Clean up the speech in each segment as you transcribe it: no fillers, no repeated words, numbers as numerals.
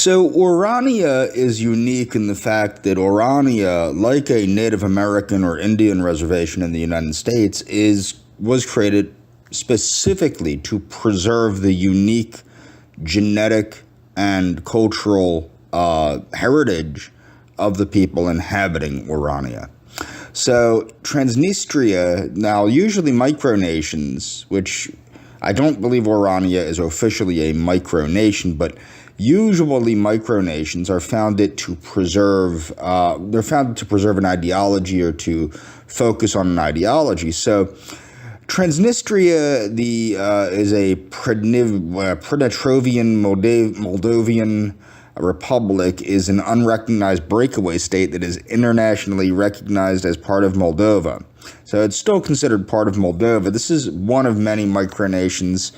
So Orania is unique in the fact that Orania, like a Native American or Indian reservation in the United States, was created specifically to preserve the unique genetic and cultural heritage of the people inhabiting Orania. So Transnistria, now usually micronations, which I don't believe Orania is officially a micronation, but usually micronations are founded to preserve, they're founded to preserve an ideology or to focus on an ideology. So Transnistria is a Pridnetrovian Moldovan republic, is an unrecognized breakaway state that is internationally recognized as part of Moldova. So it's still considered part of Moldova. This is one of many micronations.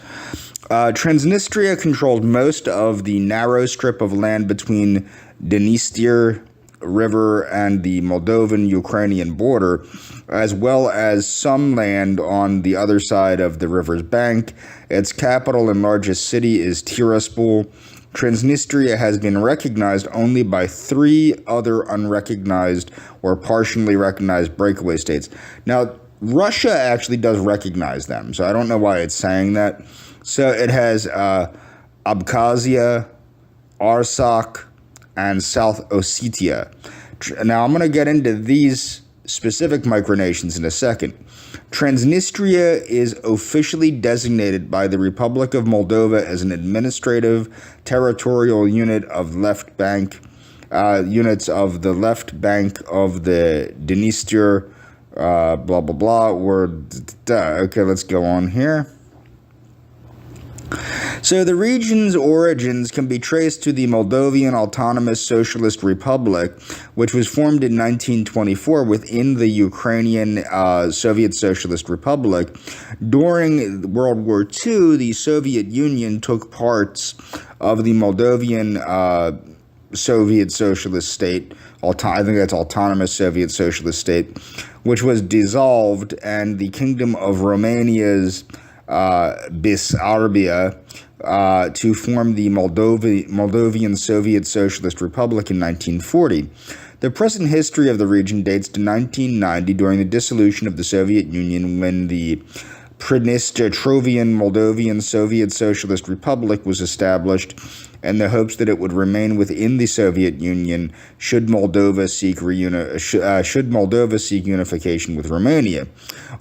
Transnistria controls most of the narrow strip of land between Dniester River and the Moldovan-Ukrainian border, as well as some land on the other side of the river's bank. Its capital and largest city is Tiraspol. Transnistria has been recognized only by 3 other unrecognized or partially recognized breakaway states. Now, Russia actually does recognize them, so I don't know why it's saying that. So it has Abkhazia, Artsakh, and South Ossetia. Now, I'm going to get into these specific micronations in a second. Transnistria is officially designated by the Republic of Moldova as an administrative territorial unit of left bank, units of the left bank of the Dniester, blah, blah, blah. Okay, let's go on here. So the region's origins can be traced to the Moldovan Autonomous Socialist Republic, which was formed in 1924 within the Ukrainian Soviet Socialist Republic. During World War II, the Soviet Union took parts of the Moldovan Soviet Socialist State, I think that's Autonomous Soviet Socialist State, which was dissolved, and the Kingdom of Romania's Bessarabia to form the Moldovan Soviet Socialist Republic in 1940. The present history of the region dates to 1990, during the dissolution of the Soviet Union, when the Pridnetrovian Moldovan Soviet Socialist Republic was established, and the hopes that it would remain within the Soviet Union should Moldova seek unification with Romania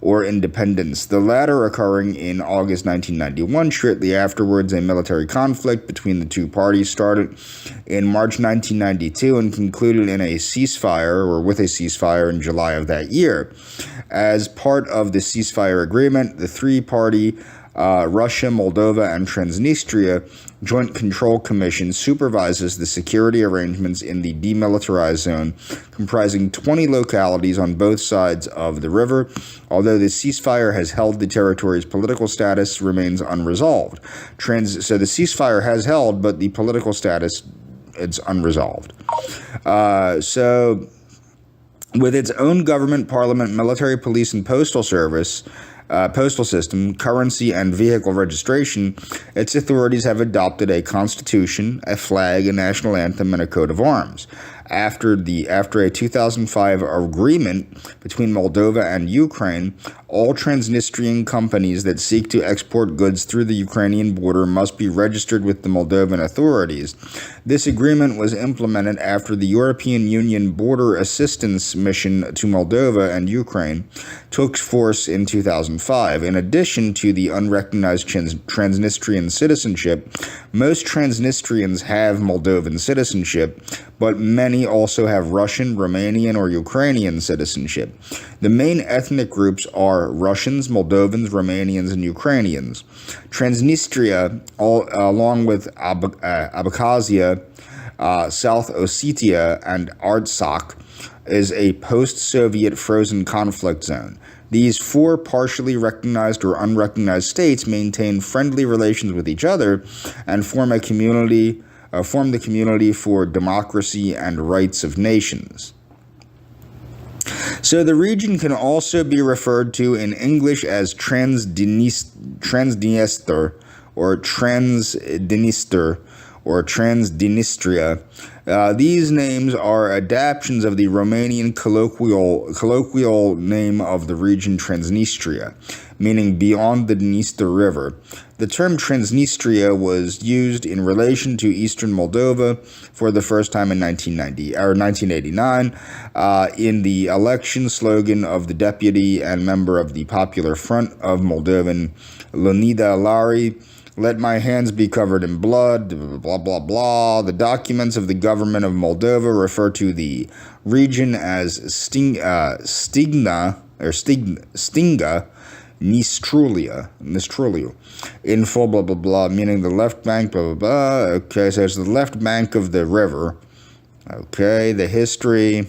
or independence, the latter occurring in August 1991. Shortly afterwards, a military conflict between the two parties started in March 1992 and concluded in a ceasefire, or with a ceasefire, in July of that year. As part of the ceasefire agreement, the three-party Russia, Moldova, and Transnistria Joint Control Commission supervises the security arrangements in the demilitarized zone, comprising 20 localities on both sides of the river. Although the ceasefire has held, the territory's political status remains unresolved. So the ceasefire has held, but the political status, it's unresolved. So with its own government, parliament, military, police, and postal service, postal system, currency, and vehicle registration, its authorities have adopted a constitution, a flag, a national anthem, and a coat of arms. After a 2005 agreement between Moldova and Ukraine, all Transnistrian companies that seek to export goods through the Ukrainian border must be registered with the Moldovan authorities. This agreement was implemented after the European Union Border Assistance Mission to Moldova and Ukraine took force in 2005. In addition to the unrecognized Transnistrian citizenship, most Transnistrians have Moldovan citizenship, but many also have Russian, Romanian, or Ukrainian citizenship. The main ethnic groups are Russians, Moldovans, Romanians, and Ukrainians. Transnistria, along with Abkhazia, South Ossetia, and Artsakh, is a post-Soviet frozen conflict zone. These 4 partially recognized or unrecognized states maintain friendly relations with each other and form the Community for Democracy and Rights of Nations. So the region can also be referred to in English as Transdniester or Transdniester, or Transnistria. These names are adaptations of the Romanian colloquial name of the region Transnistria, meaning beyond the Dniester River. The term Transnistria was used in relation to eastern Moldova for the first time in 1989 in the election slogan of the deputy and member of the Popular Front of Moldovan, Leonida Lari. Let my hands be covered in blood, blah, blah, blah. The documents of the government of Moldova refer to the region as Stinga Nistrulia, in full, blah, blah, blah, meaning the left bank, blah, blah, blah. Okay, so it's the left bank of the river. Okay, the history.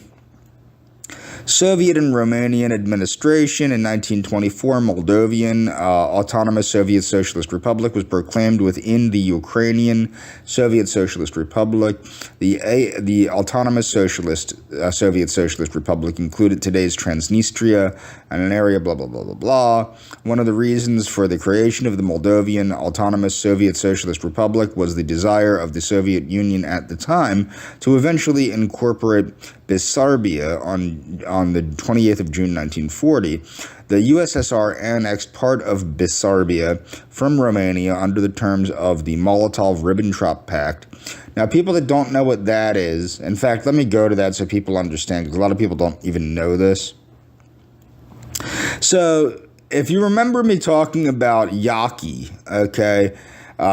Soviet and Romanian administration in 1924, Moldovan Autonomous Soviet Socialist Republic was proclaimed within the Ukrainian Soviet Socialist Republic. The Autonomous Soviet Socialist Republic included today's Transnistria and an area blah, blah, blah, blah, blah. One of the reasons for the creation of the Moldovan Autonomous Soviet Socialist Republic was the desire of the Soviet Union at the time to eventually incorporate Bessarabia on the 28th of June 1940. The USSR annexed part of Bessarabia from Romania under the terms of the Molotov-Ribbentrop Pact. Now, people that don't know what that is, in fact, let me go to that so people understand, because a lot of people don't even know this. So, if you remember me talking about Yaki, okay,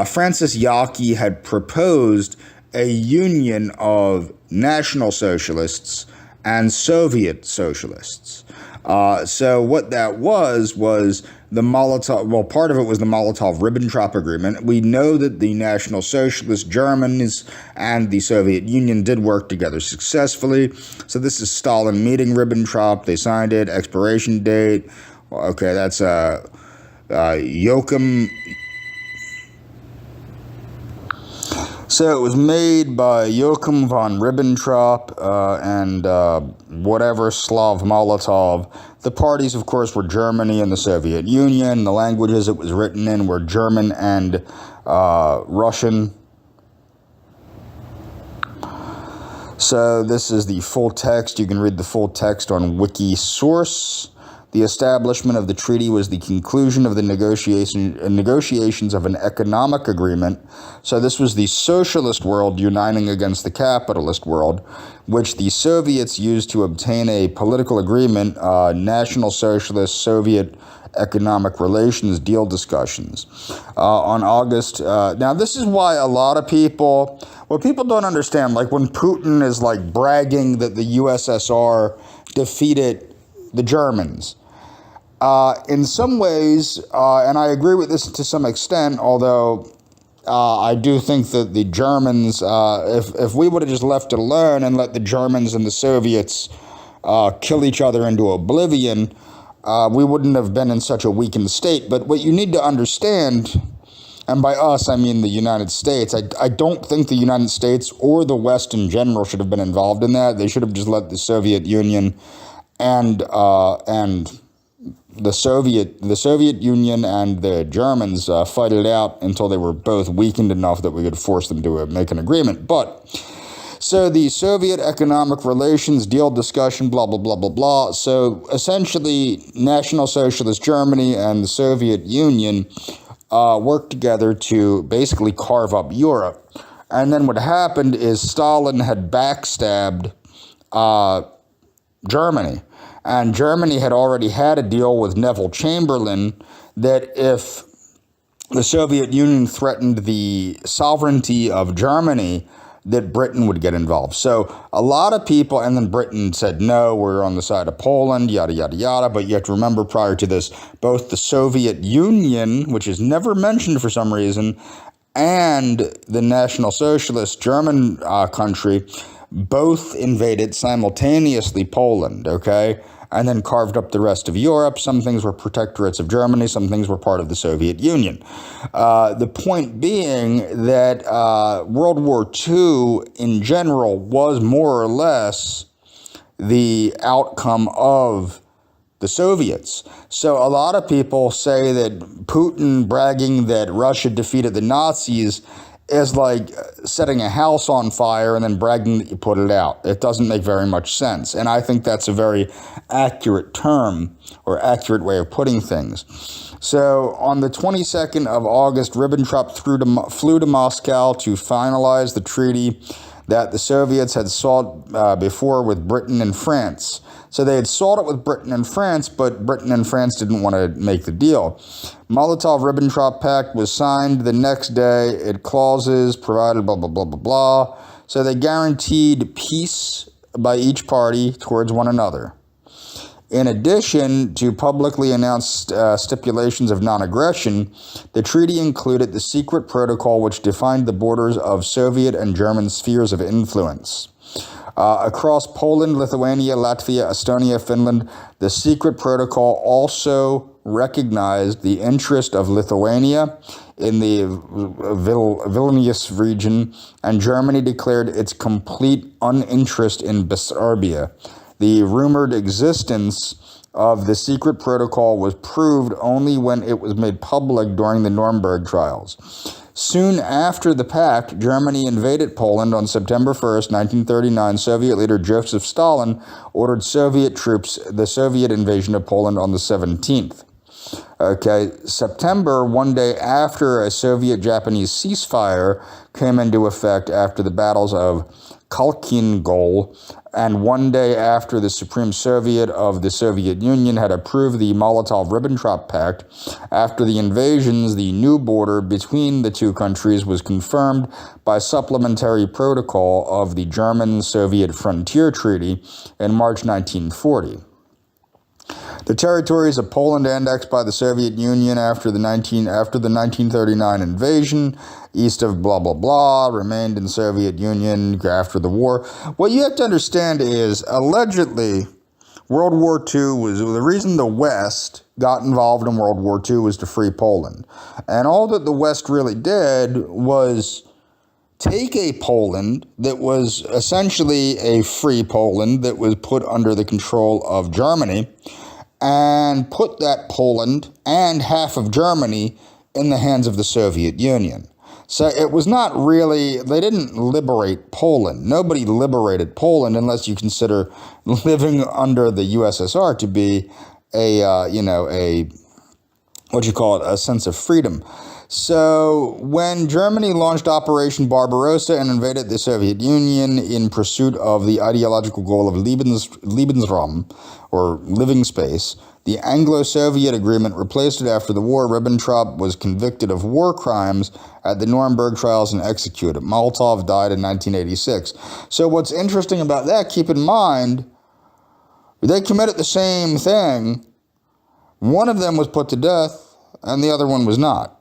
Francis Yaki had proposed a union of National Socialists and Soviet Socialists. So what that was the Molotov, well, part of it was the Molotov-Ribbentrop Agreement. We know that the National Socialist Germans and the Soviet Union did work together successfully. So this is Stalin meeting Ribbentrop. They signed it, expiration date. Okay, that's Joachim. So it was made by Joachim von Ribbentrop and whatever Slav Molotov. The parties, of course, were Germany and the Soviet Union. The languages it was written in were German and Russian. So this is the full text. You can read the full text on Wikisource. The establishment of the treaty was the conclusion of the negotiations of an economic agreement. So this was the socialist world uniting against the capitalist world, which the Soviets used to obtain a political agreement, National Socialist Soviet Economic Relations Deal discussions on August. Now, this is why a lot of people, what people don't understand, like when Putin is like bragging that the USSR defeated the Germans. In some ways, and I agree with this to some extent, although I do think that the Germans, if we would have just left it alone and let the Germans and the Soviets kill each other into oblivion, we wouldn't have been in such a weakened state. But what you need to understand, and by us, I mean the United States, I don't think the United States or the West in general should have been involved in that. They should have just let the Soviet Union and the Soviet Union and the Germans fight it out until they were both weakened enough that we could force them to make an agreement. But so the Soviet economic relations deal discussion, blah, blah, blah, blah, blah. So essentially, National Socialist Germany and the Soviet Union worked together to basically carve up Europe. And then what happened is Stalin had backstabbed Germany. And Germany had already had a deal with Neville Chamberlain that if the Soviet Union threatened the sovereignty of Germany, that Britain would get involved. So a lot of people, and then Britain said, no, we're on the side of Poland, yada, yada, yada. But you have to remember prior to this, both the Soviet Union, which is never mentioned for some reason, and the National Socialist German country both invaded simultaneously Poland, okay? And then carved up the rest of Europe. Some things were protectorates of Germany, some things were part of the Soviet Union. The point being that World War II in general was more or less the outcome of the Soviets. So a lot of people say that Putin bragging that Russia defeated the Nazis is like setting a house on fire and then bragging that you put it out. It doesn't make very much sense. And I think that's a very accurate term or accurate way of putting things. So on the 22nd of August, Ribbentrop flew to Moscow to finalize the treaty that the Soviets had sought before with Britain and France. So they had sought it with Britain and France, but Britain and France didn't want to make the deal. Molotov-Ribbentrop Pact was signed the next day. It clauses provided blah, blah, blah, blah, blah. So they guaranteed peace by each party towards one another. In addition to publicly announced stipulations of non-aggression, the treaty included the secret protocol which defined the borders of Soviet and German spheres of influence. Across Poland, Lithuania, Latvia, Estonia, Finland, the secret protocol also recognized the interest of Lithuania in the Vilnius region, and Germany declared its complete uninterest in Bessarabia. The rumored existence of the secret protocol was proved only when it was made public during the Nuremberg trials. Soon after the pact, Germany invaded Poland on September 1st, 1939. Soviet leader Joseph Stalin ordered Soviet troops the Soviet invasion of Poland on the 17th. Okay, September, one day after a Soviet-Japanese ceasefire came into effect after the battles of Khalkhin Gol, and one day after the Supreme Soviet of the Soviet Union had approved the Molotov-Ribbentrop Pact. After the invasions, the new border between the two countries was confirmed by supplementary protocol of the German-Soviet Frontier Treaty in March 1940. The territories of Poland annexed by the Soviet Union after the 1939 invasion, east of blah, blah, blah, remained in Soviet Union after the war. What you have to understand is, allegedly, World War II was the reason the West got involved in World War II was to free Poland. And all that the West really did was take a Poland that was essentially a free Poland that was put under the control of Germany, and put that Poland and half of Germany in the hands of the Soviet Union. So it was not really, they didn't liberate Poland. Nobody liberated Poland unless you consider living under the USSR to be a sense of freedom. So when Germany launched Operation Barbarossa and invaded the Soviet Union in pursuit of the ideological goal of Lebensraum, or living space, the Anglo-Soviet agreement replaced it after the war. Ribbentrop was convicted of war crimes at the Nuremberg trials and executed. Molotov died in 1986. So what's interesting about that, keep in mind, they committed the same thing. One of them was put to death, and the other one was not.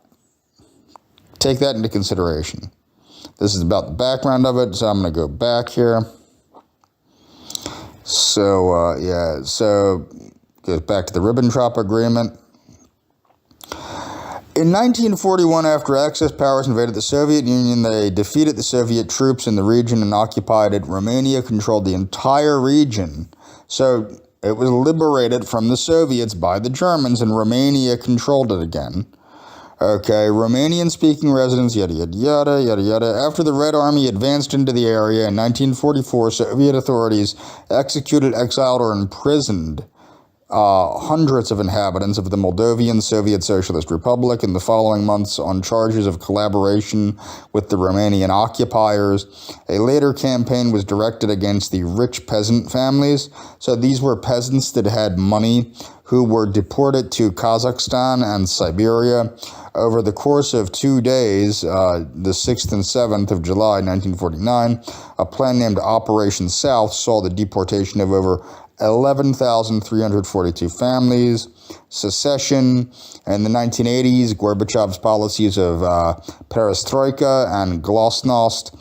Take that into consideration. This is about the background of it, so I'm going to go back here. So goes back to the Ribbentrop Agreement. In 1941, after Axis powers invaded the Soviet Union, they defeated the Soviet troops in the region and occupied it. Romania controlled the entire region. So it was liberated from the Soviets by the Germans, and Romania controlled it again. Okay, Romanian-speaking residents, yada, yada, yada, yada, yada. After the Red Army advanced into the area in 1944, Soviet authorities executed, exiled, or imprisoned hundreds of inhabitants of the Moldovan Soviet Socialist Republic in the following months on charges of collaboration with the Romanian occupiers. A later campaign was directed against the rich peasant families. So these were peasants that had money who were deported to Kazakhstan and Siberia. Over the course of 2 days, the 6th and 7th of July, 1949, a plan named Operation South saw the deportation of over 11,342 families. Secession. In the 1980s, Gorbachev's policies of perestroika and glasnost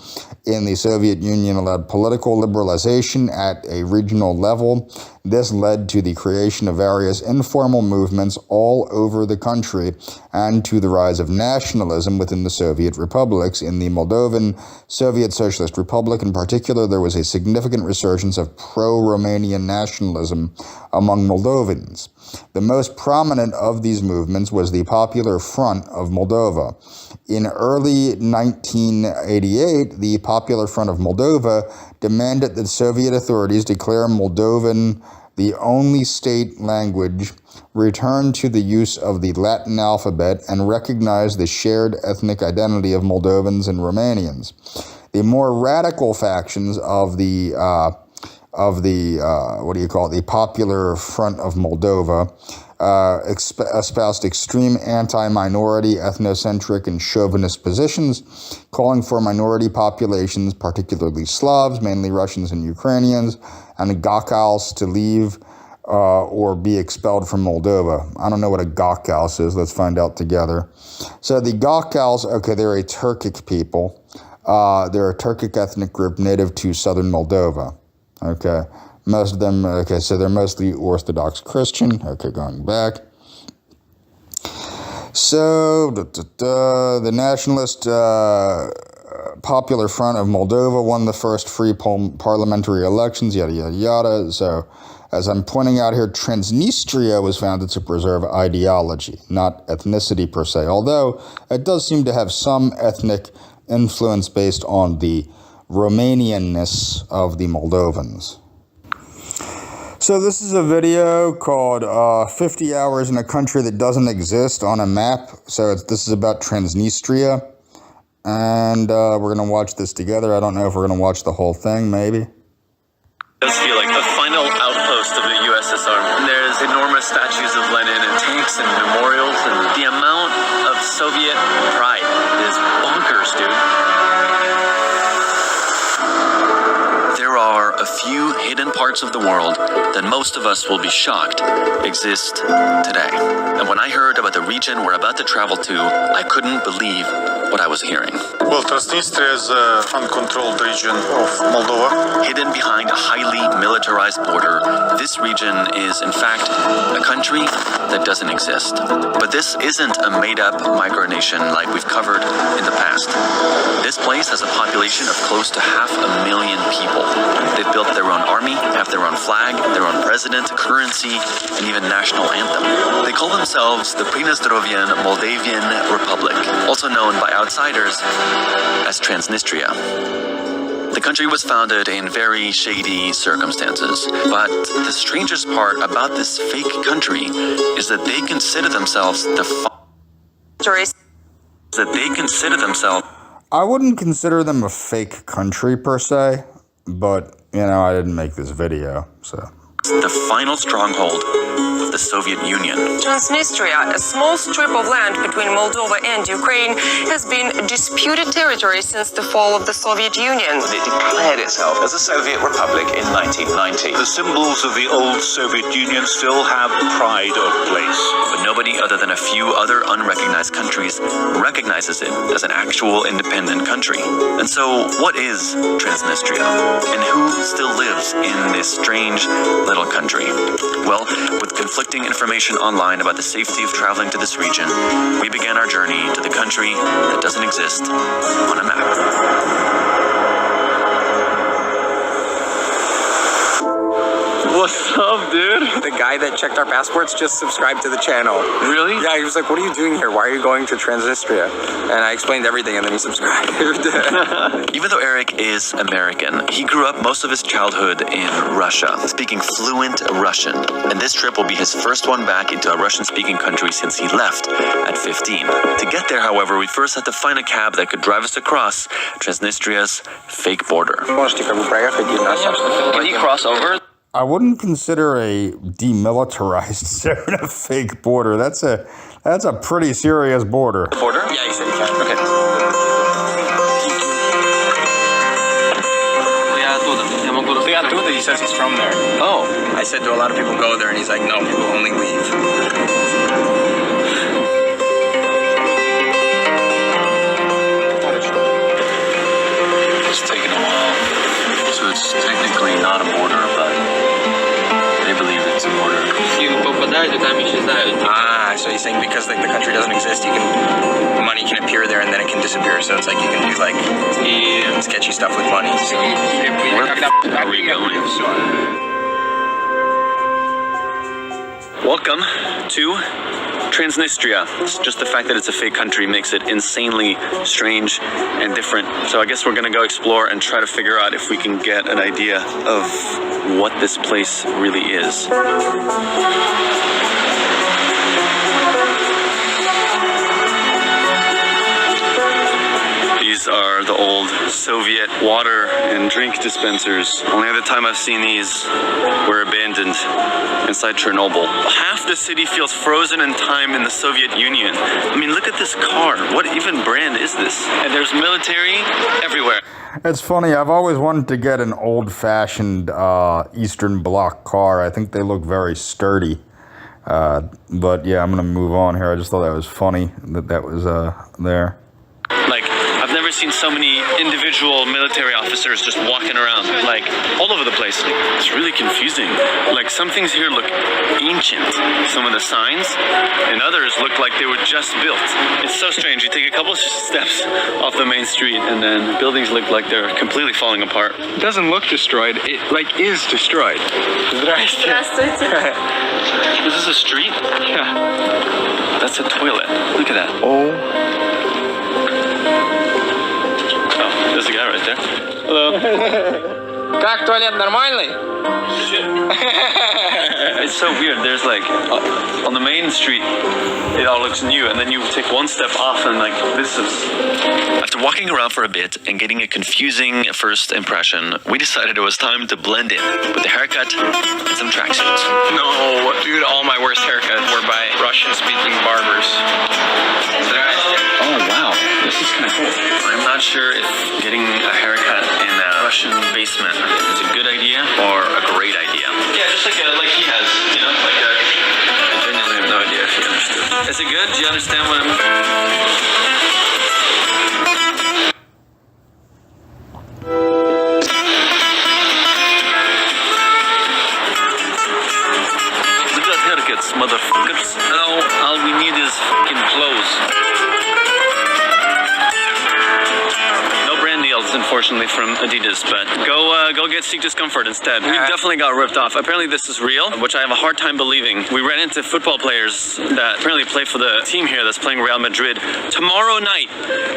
in the Soviet Union allowed political liberalization at a regional level. This led to the creation of various informal movements all over the country and to the rise of nationalism within the Soviet republics. In the Moldovan Soviet Socialist Republic in particular, there was a significant resurgence of pro-Romanian nationalism among Moldovans. The most prominent of these movements was the Popular Front of Moldova. In early 1988, the Popular Front of Moldova demanded that Soviet authorities declare Moldovan the only state language, return to the use of the Latin alphabet, and recognize the shared ethnic identity of Moldovans and Romanians. The more radical factions of the the Popular Front of Moldova espoused extreme anti-minority, ethnocentric, and chauvinist positions, calling for minority populations, particularly Slavs, mainly Russians and Ukrainians, and Gakals to leave or be expelled from Moldova. I don't know what a Gakals is. Let's find out together. So the Gakals, okay, they're a Turkic people. They're a Turkic ethnic group native to southern Moldova. Okay, most of them, okay, so they're mostly Orthodox Christian. Okay, going back. So, the Nationalist Popular Front of Moldova won the first free parliamentary elections, yada, yada, yada. So, as I'm pointing out here, Transnistria was founded to preserve ideology, not ethnicity per se, although it does seem to have some ethnic influence based on the Romanianness of the Moldovans. So this is a video called 50 Hours in a Country That Doesn't Exist on a Map. So this is about Transnistria. And we're going to watch this together. I don't know if we're going to watch the whole thing, maybe. It does feel like the final outpost of the USSR. There's enormous statues of Lenin and tanks and memorials, and the amount of Soviet pride is bonkers, dude. There are a few hidden parts of the world that most of us will be shocked exist today. And when I heard about the region we're about to travel to, I couldn't believe what I was hearing. Well, Transnistria is an uncontrolled region of Moldova. Hidden behind a highly militarized border, this region is, in fact, a country that doesn't exist. But this isn't a made-up micronation like we've covered in the past. This place has a population of close to 500,000 people. They've built their own army, have their own flag, their own president, currency, and even national anthem. They call themselves the Pridnestrovyan Moldavian Republic, also known by outsiders as Transnistria. The country was founded in very shady circumstances, but the strangest part about this fake country is that they consider themselves I wouldn't consider them a fake country per se, but, you know, I didn't make this video, so. the final stronghold of the Soviet Union. Transnistria, a small strip of land between Moldova and Ukraine, has been disputed territory since the fall of the Soviet Union. It declared itself as a Soviet republic in 1990. The symbols of the old Soviet Union still have pride of place. But nobody other than a few other unrecognized countries recognizes it as an actual independent country. And so, what is Transnistria? And who still lives in this strange little country? Well, with conflicting information online about the safety of traveling to this region, we began our journey to the country that doesn't exist on a map. What's up, dude? The guy that checked our passports just subscribed to the channel. Really? Yeah, he was like, what are you doing here? Why are you going to Transnistria? And I explained everything, and then he subscribed. Even though Eric is American, he grew up most of his childhood in Russia, speaking fluent Russian. And this trip will be his first one back into a Russian-speaking country since he left at 15. To get there, however, we first had to find a cab that could drive us across Transnistria's fake border. Can you cross over? I wouldn't consider a demilitarized zone a fake border. That's a pretty serious border. Border? Yeah, you said you can. Okay. He says he's from there. Oh. I said to a lot of people go there, and he's like, no, people only leave. It's taken a while. So it's technically not a border, but they believe it's a border. So he's saying because like the country doesn't exist, money can appear there and then it can disappear. So it's like you can do like sketchy stuff with money. Where the f*** are we going? Welcome to Transnistria. Just the fact that it's a fake country makes it insanely strange and different. So I guess we're gonna go explore and try to figure out if we can get an idea of what this place really is. These are the old Soviet water and drink dispensers. Only other time I've seen these were abandoned inside Chernobyl. Half the city feels frozen in time in the Soviet Union. I mean, look at this car. What even brand is this? And there's military everywhere. It's funny, I've always wanted to get an old-fashioned Eastern Bloc car. I think they look very sturdy. But yeah, I'm gonna move on here. I just thought that was funny that was there. Like, I've never seen so many individual military officers just walking around, like, all over the place. Like, it's really confusing. Like, some things here look ancient, some of the signs, and others look like they were just built. It's so strange. You take a couple steps off the main street, and then buildings look like they're completely falling apart. It doesn't look destroyed, it, like, is destroyed. Здравствуйте. Is this a street? Yeah. That's a toilet. Look at that. Oh. There's a guy right there. Hello. Как туалет нормальный? It's so weird. There's like, on the main street, it all looks new, and then you take one step off and like, this is... After walking around for a bit and getting a confusing first impression, we decided it was time to blend in with a haircut and some tracksuits. No, dude, all my worst haircuts were by Russian-speaking barbers. Oh wow, this is kind of cool. I'm not sure if getting a haircut in a Russian basement is a good idea or a great idea. Yeah, just like he has, you know, like I genuinely have no idea if he understood. Is it good? Do you understand what I'm... Look at that haircuts, motherfuckers. Now all we need is fucking clothes. Unfortunately from Adidas, but go get Seek Discomfort instead. We definitely got ripped off. Apparently this is real, which I have a hard time believing. We ran into football players that apparently play for the team here that's playing Real Madrid tomorrow night,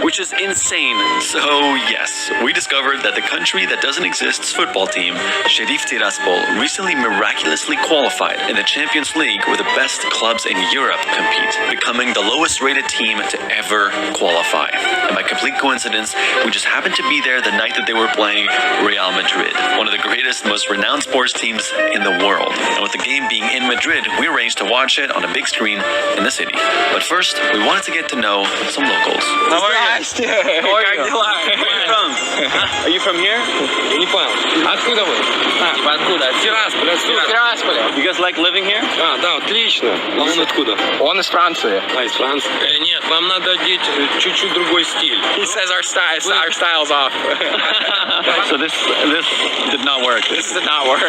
which is insane. So yes, we discovered that the country that doesn't exist's football team, Sheriff Tiraspol, recently miraculously qualified in the Champions League where the best clubs in Europe compete, becoming the lowest rated team to ever qualify. And by complete coincidence, we just happened to be there the night that they were playing Real Madrid, one of the greatest, most renowned sports teams in the world. And with the game being in Madrid, we arranged to watch it on a big screen in the city. But first, we wanted to get to know some locals. How are you? How are you? Where are you from? Are you from here? Не понял. Откуда вы? Откуда? Тирасполь, отсюда. Тирасполь. You guys like living here? Да, отлично. А он откуда? Он из Франции. Из Франции. Нет, вам надо одеть чуть-чуть другой стиль. He says our style's off. So this did not work. This did not work.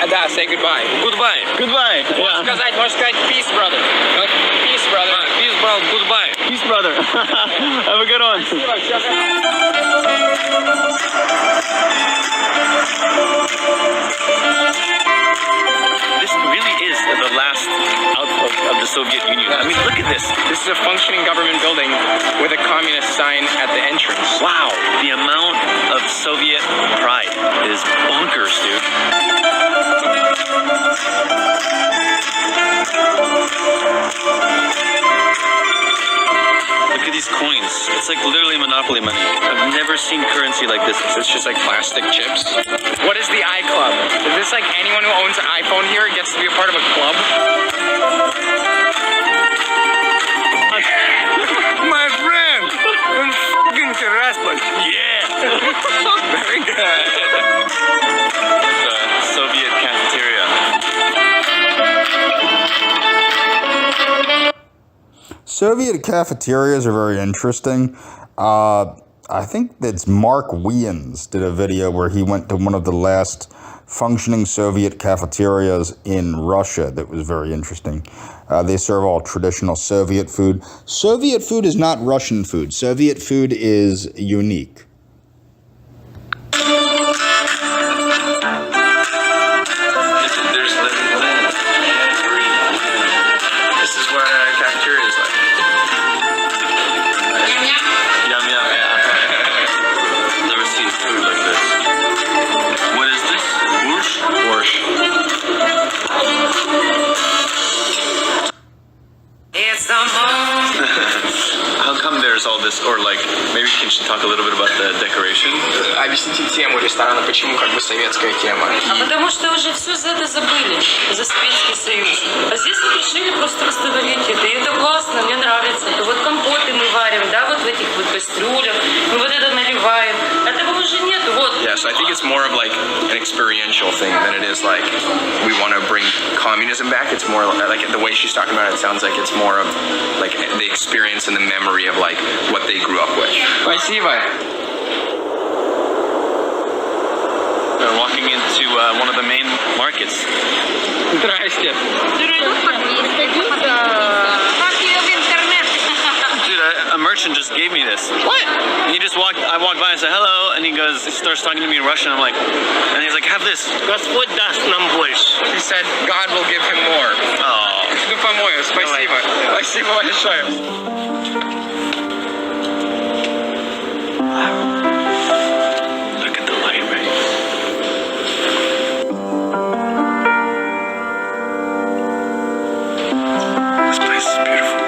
Да, say goodbye. Goodbye. Goodbye. Можешь сказать peace, brother. Peace, brother. Peace, brother. Goodbye. Peace, brother. Have a good one. This really is the last outpost of the Soviet Union. I mean, look at this. This is a functioning government building with a communist sign at the entrance. Wow, the amount of Soviet pride is bonkers, dude. Look at these coins. It's like literally Monopoly money. I've never seen currency like this. It's just like plastic chips. What is the iClub? Is this like anyone who owns an iPhone here gets to be a part of a club? My friend! I'm fucking Tiraspol. Yeah! Very good. The Soviet cafeteria. Soviet cafeterias are very interesting. I think it's Mark Wiens did a video where he went to one of the last functioning Soviet cafeterias in Russia that was very interesting. They serve all traditional Soviet food. Soviet food is not Russian food. Soviet food is unique. There's a little bit about the decoration? Объясните тему ресторана, почему как бы советская тема. А потому что уже все за это забыли, за Советский Союз. А здесь вот решили просто восстановить это. И это классно, мне нравится. Вот компоты мы варим, да, вот в этих вот кастрюлях. Мы вот это наливаем. Этого уже нет. Вот. Yeah, so I think it's more of like an experiential thing than it is like we want to bring communism back. It's more like the way she's talking about it sounds like it's more of like the experience and the memory of like what they grew up with. Спасибо. We're walking into one of the main markets. Здрасте. Dude, a merchant just gave me this. What? He just I walked by and said hello, and he starts talking to me in Russian. I'm like, and he's like, have this. Господь даст нам больше. He said God will give him more. Oh. Ну, по-моему, спасибо. Спасибо большое. Look at the light, right? This place is beautiful.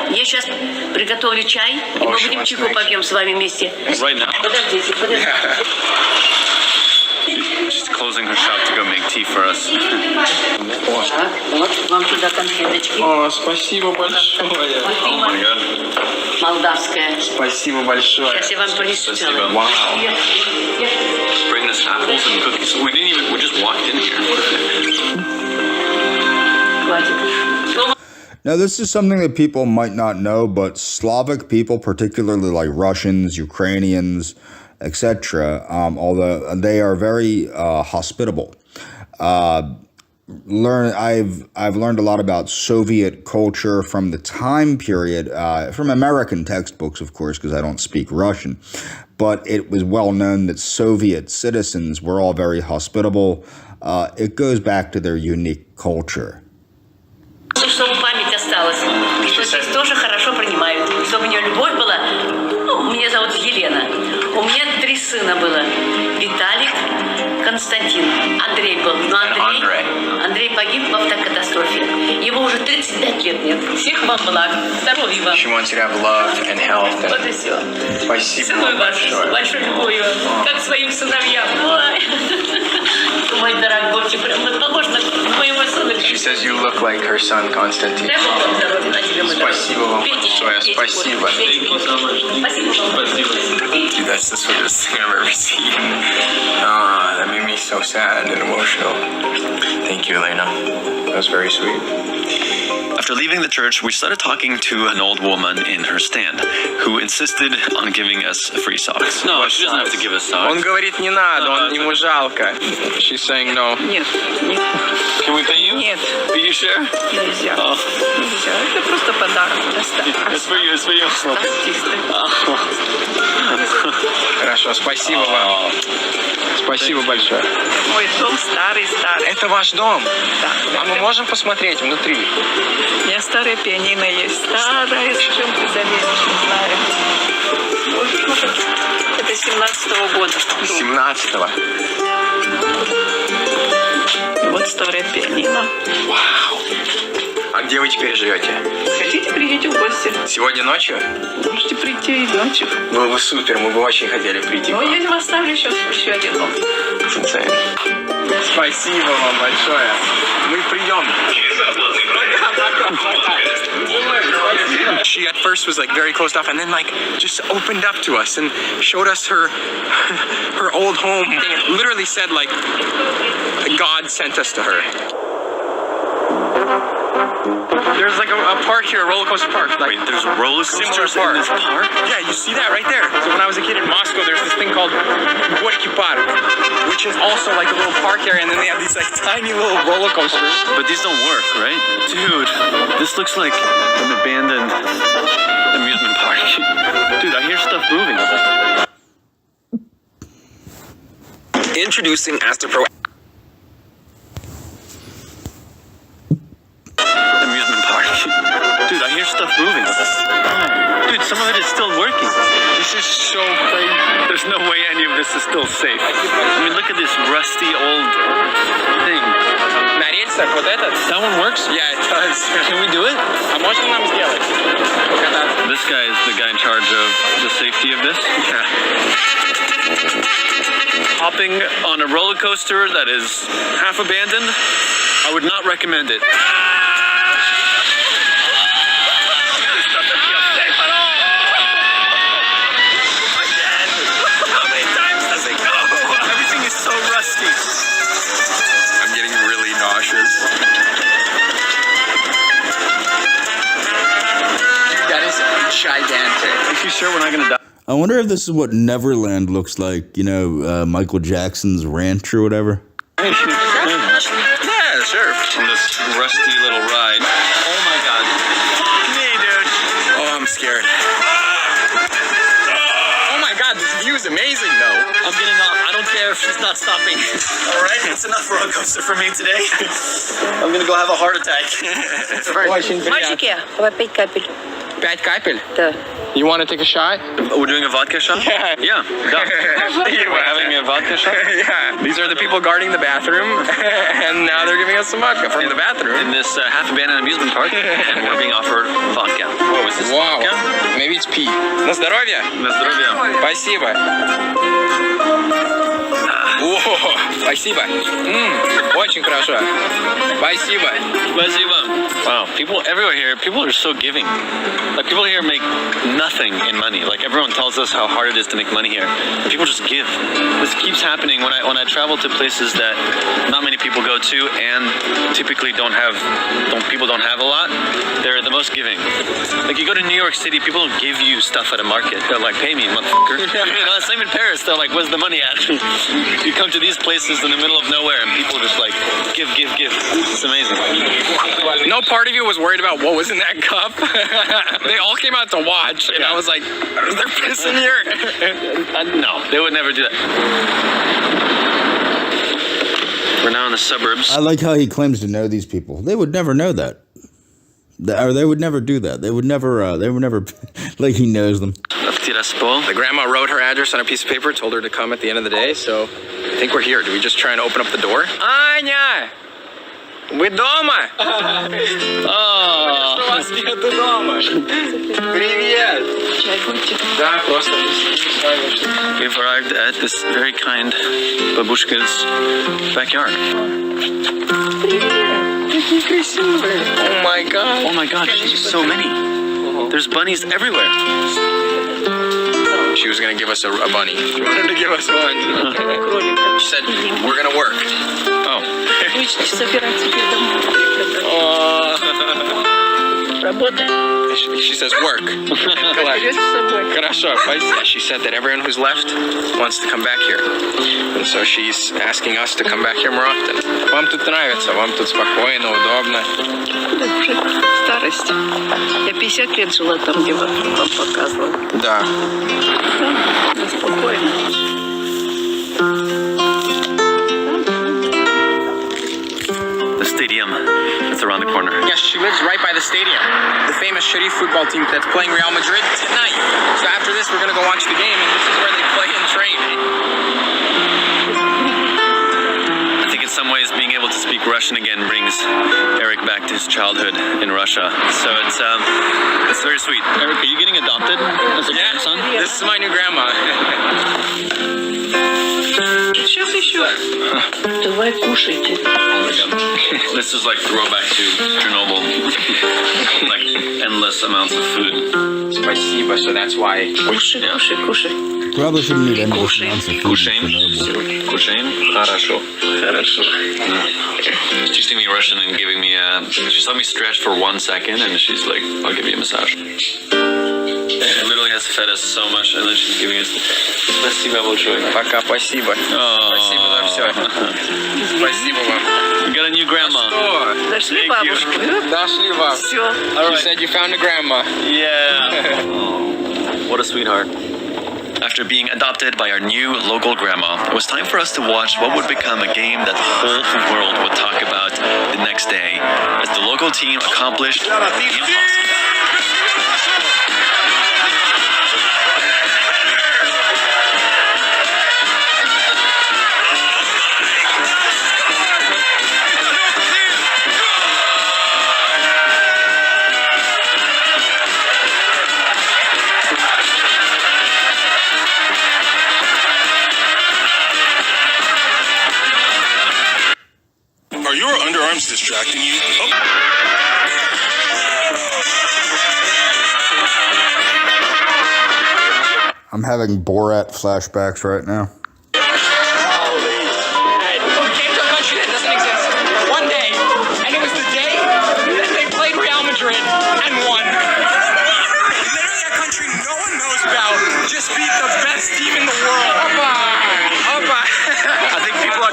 Я сейчас приготовлю чай, и мы будем чайку попьем с вами вместе. Right now. Подождите. She's closing her shop to go make tea for us. Так, вот вам туда конфеточки. О, спасибо большое. Oh my god. Молдавская. Спасибо большое. Сейчас я вам принесу целую. Вау. Bringing us apples and cookies. We just walked in here. Хватит. Now, this is something that people might not know, but Slavic people, particularly like Russians, Ukrainians, etc., although they are very hospitable. I've learned a lot about Soviet culture from the time period, from American textbooks, of course, because I don't speak Russian. But it was well known that Soviet citizens were all very hospitable. It goes back to their unique culture. Чтобы память осталась, что здесь тоже хорошо принимают. Чтобы у нее любовь была. Ну, меня зовут Елена. У меня 3 сына было. Виталик, Константин, Андрей был. Но Андрей погиб в автокатастрофе. Его уже 35 лет нет. Всех вам благ. Здоровья вам. She wants you to have love and health. Вот и все. Спасибо Целую вас большое. с большой любовью. Как своим сыновьям. Мой дорогой, прям похож на моего сына. She says you look like her son, Konstantin. Дай Бог вам здоровья, на тебе, мой дорогой. Спасибо вам большое. Петечка, Спасибо. Петечка. Спасибо вам. Dude, that's the sweetest thing I've ever seen. That made me so sad and emotional. Thank you, Elena. That was very sweet. After leaving the church, we started talking to an old woman in her stand who insisted on giving us free socks. No, she doesn't have to give us socks. Он говорит, не надо, ему жалко. She's saying no. Нет, нет. Can we pay you? Нет. Are you sure? Нельзя. Oh. Нельзя. Это просто подарок. It's for you, it's for you. Хорошо, спасибо вам. Спасибо большое. Мой дом старый. Это ваш дом? Да. А мы можем посмотреть внутри? У меня старая пианино есть. Старая, с чем ты залезешь, не знаю. Это 17-го года. 17-го. Вот старая пианино. Вау. А где вы теперь живете? Хотите, придите в гости? Сегодня ночью? Можете прийти и ночью. Ну вы супер, мы бы очень хотели прийти. Ну, я вам оставлю еще один дом. Спасибо вам большое. Мы придем. She at first was like very closed off and then like just opened up to us and showed us her old home. And literally said like God sent us to her. There's like a park here, a roller coaster park. Like, wait, there's roller coasters in this park? Yeah, you see that right there. So when I was a kid in Moscow, there's this thing called Gorky Park, which is also like a little park area, and then they have these like tiny little roller coasters. But these don't work, right? Dude, this looks like an abandoned amusement park. Dude, I hear stuff moving. Introducing AstroPro. Amusement park. Dude, I hear stuff moving. Dude, Dude, some of it is still working. This is so crazy. There's no way any of this is still safe. I mean, look at this rusty old thing. That one works? Yeah, it does. Can we do it? This guy is the guy in charge of the safety of this. Hopping on a roller coaster that is half abandoned, I would not recommend it. I'm getting really nauseous. Dude, that is gigantic. Are you sure we're not gonna die? I wonder if this is what Neverland looks like. You know, Michael Jackson's ranch or whatever. Yeah, sure. On this rusty little ride. Oh my god. Hey, dude. Oh, I'm scared. Oh my god, this view is amazing though. I'm getting off. I don't care if she's not stopping. Alright, that's enough roller coaster for me today. I'm gonna go have a heart attack. Мальчики, по 5 капель. 5 капель? Да. You want to take a shot? We're doing a vodka shot? Yeah. Yeah. We're having a vodka shot? Yeah. These are the people guarding the bathroom, and now they're giving us some vodka from the bathroom. In this half-abandoned amusement park, and we're being offered vodka. Oh, is this vodka? Maybe it's pee. На здоровье. На здоровье. Спасибо. О, спасибо. Очень хорошо. Спасибо. Спасибо. Wow, people everywhere here, people are so giving. Like, people here make nothing in money. Like, everyone tells us how hard it is to make money here. People just give. This keeps happening when I travel to places that not many people go to and typically people don't have a lot. They're the most giving. Like, you go to New York City, people don't give you stuff at a market. They're like, pay me, motherfucker. You know, same in Paris. They're like, where's the money at? You come to these places in the middle of nowhere and people just like, give. It's amazing. No part of you was worried about what was in that cup. They all came out to watch, and I was like, is there piss in here? No, they would never do that. We're now in the suburbs. I like how he claims to know these people. They would never know that. Or they would never do that. They would never, like he knows them. The grandma wrote her address on a piece of paper, told her to come at the end of the day, so I think we're here. Do we just try and open up the door? Аня! Вы дома? Вас нету дома. Привет! Да, просто. We've arrived at this very kind babushka's backyard. Oh my god. Oh my god, so many. There's bunnies everywhere. She was gonna give us a bunny. She wanted to give us one. She said, we're gonna work. Oh. She says work. Хорошо. She said that everyone who's left wants to come back here. And so she's asking us to come back here more often. Вам тут нравится, вам тут спокойно, удобно. Старость. Я 50 лет жила там, где вам показывала. Да. Спокойно. The stadium that's around the corner. Yes, she lives right by the stadium. The famous shitty football team that's playing Real Madrid tonight. So after this, we're gonna go watch the game, and this is where they play and train. I think in some ways being able to speak Russian again brings Eric back to his childhood in Russia. So it's very sweet. Eric, are you getting adopted as a grandson? This is my new grandma. Сейчас еще. Давай кушайте. This is like throwback to Chernobyl. Like endless amounts of food. Спасибо, so that's why. Кушай. Probably shouldn't need endless amounts of food. Кушаем? Хорошо. She's teaching me Russian and giving me she saw me stretch for 1 second and she's like, I'll give you a massage. She literally has fed us so much and then she's giving us спасибо большое. Пока, спасибо. Спасибо за все. Спасибо вам. We got a new grandma. Дошли бабушку. Дошли вам. Все. You said you found a grandma. Yeah. Oh, what a sweetheart. After being adopted by our new local grandma, it was time for us to watch what would become a game that the whole world would talk about the next day as the local team accomplished the impossible. distracting you? Oh. I'm having Borat flashbacks right now.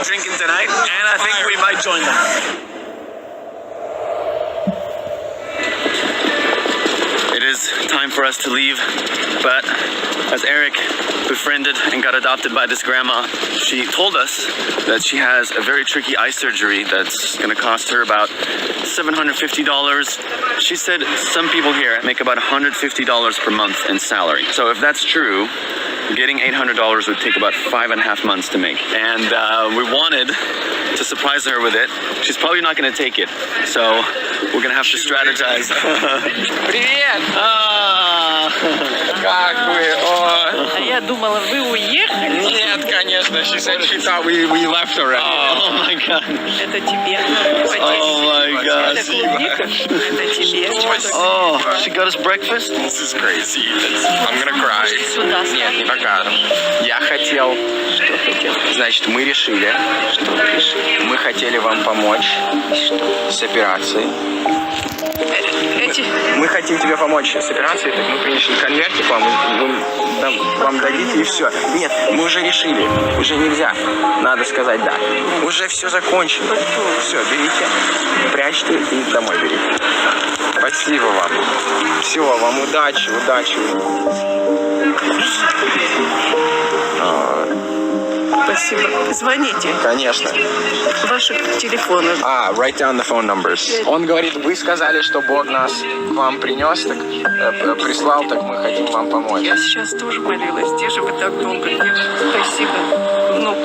Drinking tonight, and I think we might join them. It is time for us to leave, but as Eric befriended and got adopted by this grandma, she told us that she has a very tricky eye surgery that's going to cost her about $750. She said some people here make about $150 per month in salary. So if that's true, getting $800 would take about 5.5 months to make. And we wanted to surprise her with it. She's probably not going to take it. So we're going to have to strategize. Привет! Как вы? А я думала, вы уехали. Нет, конечно. She said she thought we left already. Oh my god. Это тебе. Oh my god. Это клубника. Это тебе. Oh, she got us breakfast? This is crazy. I'm gonna cry. Нет, не пока. Я хотел... Что хотел? Значит, мы решили. Что решили? Мы хотели вам помочь. Что? С операцией. Мы хотим тебе помочь с операцией, так мы принесли конвертик вам, вам дадите и все. Нет, мы уже решили, уже нельзя, надо сказать да. Уже все закончено. Все, берите, прячьте и домой берите. Спасибо вам. Всего вам удачи, удачи. Спасибо. Позвоните. Конечно. Ваши телефоны. Write down the phone numbers. Он говорит, вы сказали, что Бог нас к вам принес, так прислал, так мы хотим вам помочь. Я сейчас тоже молилась. Где же вы так долго? Спасибо, внук.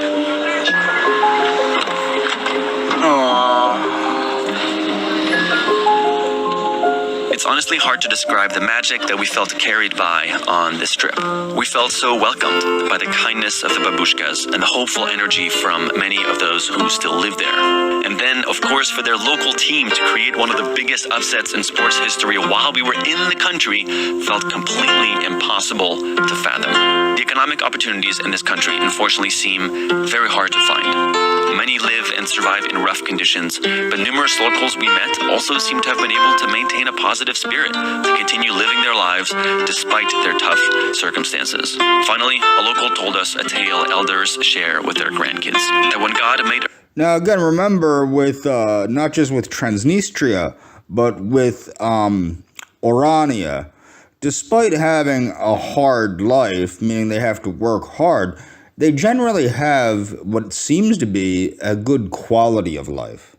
It's honestly hard to describe the magic that we felt carried by on this trip. We felt so welcomed by the kindness of the babushkas and the hopeful energy from many of those who still live there. And then, of course, for their local team to create one of the biggest upsets in sports history while we were in the country felt completely impossible to fathom. The economic opportunities in this country, unfortunately, seem very hard to find. Many live and survive in rough conditions, but numerous locals we met also seem to have been able to maintain a positive spirit to continue living their lives despite their tough circumstances. Finally, a local told us a tale elders share with their grandkids, that when God made... Now, again, remember, with not just with Transnistria, but with Orania, despite having a hard life, meaning they have to work hard, they generally have what seems to be a good quality of life.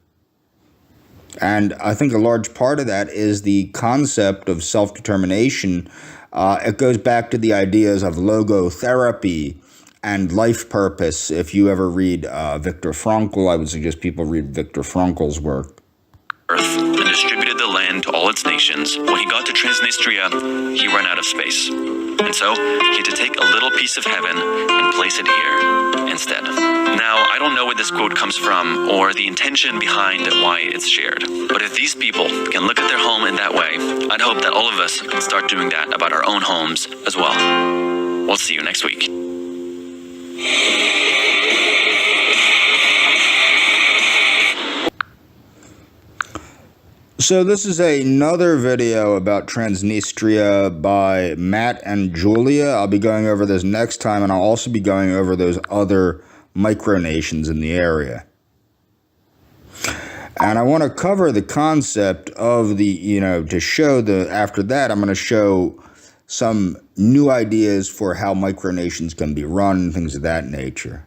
And I think a large part of that is the concept of self-determination. It goes back to the ideas of logotherapy and life purpose. If you ever read Viktor Frankl, I would suggest people read Viktor Frankl's work. Earth and distributed the land to all its nations. When he got to Transnistria, he ran out of space. And so, he had to take a little piece of heaven and place it here instead. Now, I don't know where this quote comes from or the intention behind why it's shared. But if these people can look at their home in that way, I'd hope that all of us can start doing that about our own homes as well. We'll see you next week. So this is another video about Transnistria by Matt and Julia. I'll be going over this next time, and I'll also be going over those other micronations in the area. And I want to cover the concept of the, to show after that, I'm going to show some new ideas for how micronations can be run, things of that nature.